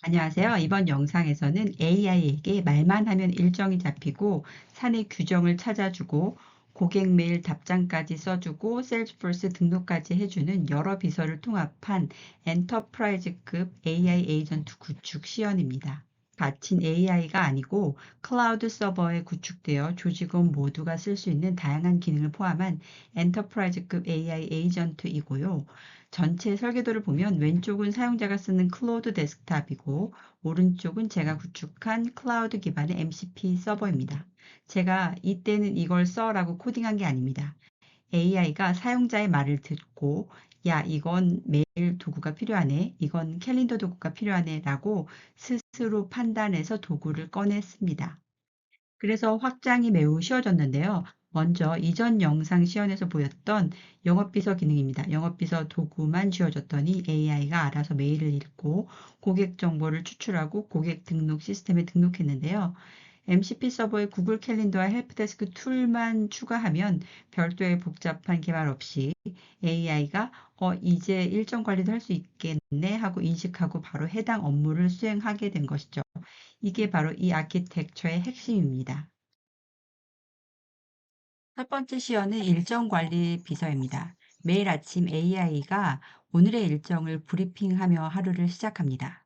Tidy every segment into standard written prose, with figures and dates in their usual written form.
안녕하세요. 이번 영상에서는 AI에게 말만 하면 일정이 잡히고 사내 규정을 찾아주고 고객 메일 답장까지 써주고 셀즈포스 등록까지 해주는 여러 비서를 통합한 엔터프라이즈급 AI 에이전트 구축 시연입니다. 갇힌 AI가 아니고 클라우드 서버에 구축되어 조직원 모두가 쓸 수 있는 다양한 기능을 포함한 엔터프라이즈급 AI 에이전트이고요. 전체 설계도를 보면 왼쪽은 사용자가 쓰는 클로우드 데스크탑이고 오른쪽은 제가 구축한 클라우드 기반의 MCP 서버입니다. 제가 이때는 이걸 써라고 코딩한 게 아닙니다. AI가 사용자의 말을 듣고 야, 이건 메일 도구가 필요하네. 이건 캘린더 도구가 필요하네. 라고 스스로 판단해서 도구를 꺼냈습니다. 그래서 확장이 매우 쉬워졌는데요. 먼저 이전 영상 시연에서 보였던 영업비서 기능입니다. 영업비서 도구만 쥐어줬더니 AI가 알아서 메일을 읽고 고객 정보를 추출하고 고객 등록 시스템에 등록했는데요. MCP 서버에 구글 캘린더와 헬프데스크 툴만 추가하면 별도의 복잡한 개발 없이 AI가 이제 일정 관리도 할 수 있겠네 하고 인식하고 바로 해당 업무를 수행하게 된 것이죠. 이게 바로 이 아키텍처의 핵심입니다. 첫 번째 시연은 일정 관리 비서입니다. 매일 아침 AI가 오늘의 일정을 브리핑하며 하루를 시작합니다.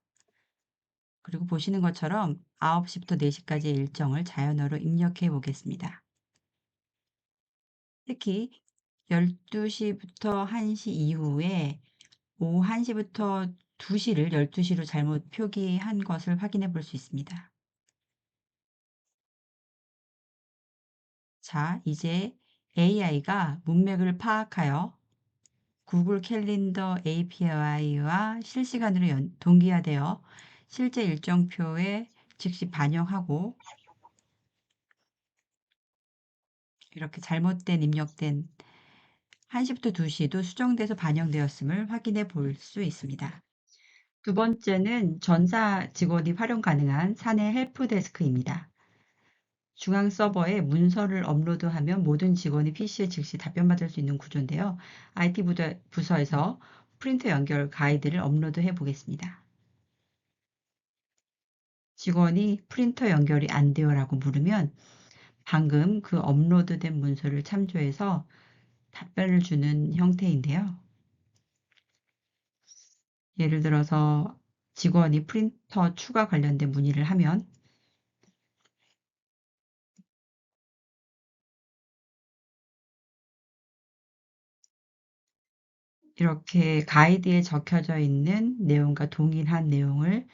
그리고 보시는 것처럼 9시부터 4시까지의 일정을 자연어로 입력해 보겠습니다. 특히 12시부터 1시 이후에 오후 1시부터 2시를 12시로 잘못 표기한 것을 확인해 볼 수 있습니다. 자, 이제 AI가 문맥을 파악하여 구글 캘린더 API와 실시간으로 동기화되어 실제 일정표에 즉시 반영하고 이렇게 잘못된 입력된 1시부터 2시도 수정돼서 반영되었음을 확인해 볼 수 있습니다. 두 번째는 전사 직원이 활용 가능한 사내 헬프데스크입니다. 중앙 서버에 문서를 업로드하면 모든 직원이 PC에 즉시 답변받을 수 있는 구조인데요. IT 부서에서 프린터 연결 가이드를 업로드해 보겠습니다. 직원이 프린터 연결이 안 돼요 라고 물으면 방금 그 업로드된 문서를 참조해서 답변을 주는 형태인데요. 예를 들어서 직원이 프린터 추가 관련된 문의를 하면 이렇게 가이드에 적혀져 있는 내용과 동일한 내용을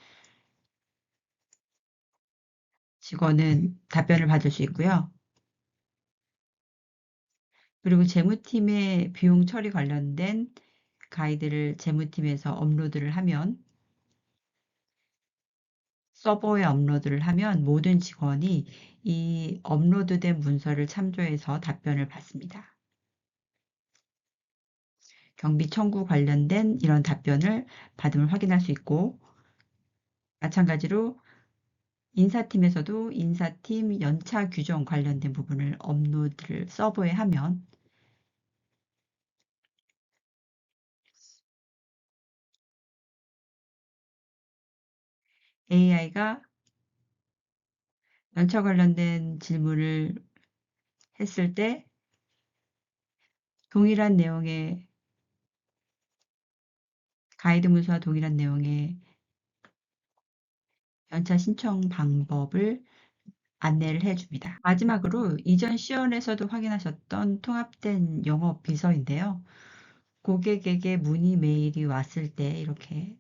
직원은 답변을 받을 수 있고요. 그리고 재무팀의 비용 처리 관련된 가이드를 재무팀에서 업로드를 하면 서버에 업로드를 하면 모든 직원이 이 업로드된 문서를 참조해서 답변을 받습니다. 경비 청구 관련된 이런 답변을 받음을 확인할 수 있고 마찬가지로 인사팀에서도 인사팀 연차 규정 관련된 부분을 업로드를 서버에 하면 AI가 연차 관련된 질문을 했을 때 동일한 내용의 가이드 문서와 동일한 내용의 연차 신청 방법을 안내를 해줍니다. 마지막으로 이전 시연에서도 확인하셨던 통합된 영업 비서인데요. 고객에게 문의 메일이 왔을 때 이렇게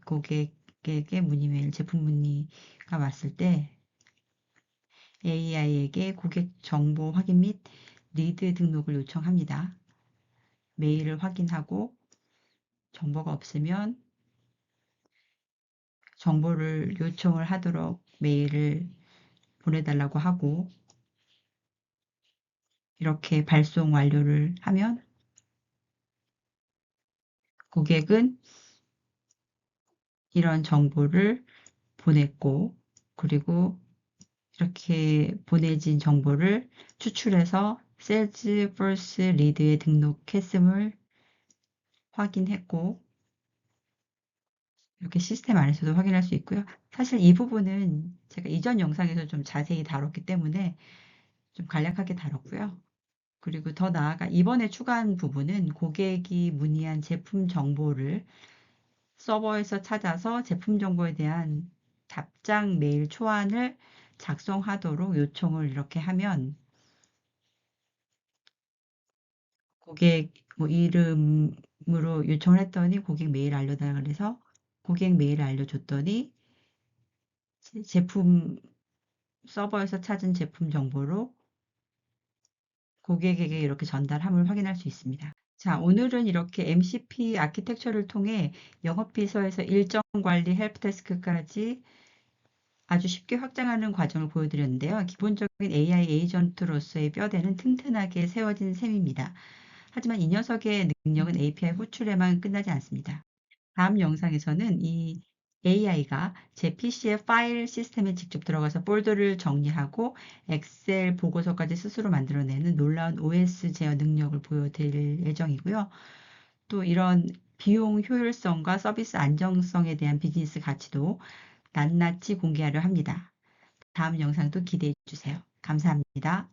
고객에게 문의 메일, 제품 문의가 왔을 때 AI에게 고객 정보 확인 및 리드 등록을 요청합니다. 메일을 확인하고 정보가 없으면 정보를 요청을 하도록 메일을 보내달라고 하고 이렇게 발송 완료를 하면 고객은 이런 정보를 보냈고 그리고 이렇게 보내진 정보를 추출해서 Salesforce 리드에 등록했음을 확인했고 이렇게 시스템 안에서도 확인할 수 있고요. 사실 이 부분은 제가 이전 영상에서 좀 자세히 다뤘기 때문에 좀 간략하게 다뤘고요. 그리고 더 나아가 이번에 추가한 부분은 고객이 문의한 제품 정보를 서버에서 찾아서 제품 정보에 대한 답장 메일 초안을 작성하도록 요청을 이렇게 하면 고객 뭐 이름으로 요청을 했더니 고객 메일 알려달라 그래서 고객 메일을 알려줬더니 제품 서버에서 찾은 제품 정보로 고객에게 이렇게 전달함을 확인할 수 있습니다. 자, 오늘은 이렇게 MCP 아키텍처를 통해 영업비서에서 일정 관리 헬프데스크까지 아주 쉽게 확장하는 과정을 보여드렸는데요. 기본적인 AI 에이전트로서의 뼈대는 튼튼하게 세워진 셈입니다. 하지만 이 녀석의 능력은 API 호출에만 끝나지 않습니다. 다음 영상에서는 이 AI가 제 PC의 파일 시스템에 직접 들어가서 폴더를 정리하고 엑셀 보고서까지 스스로 만들어내는 놀라운 OS 제어 능력을 보여드릴 예정이고요. 또 이런 비용 효율성과 서비스 안정성에 대한 비즈니스 가치도 낱낱이 공개하려 합니다. 다음 영상도 기대해 주세요. 감사합니다.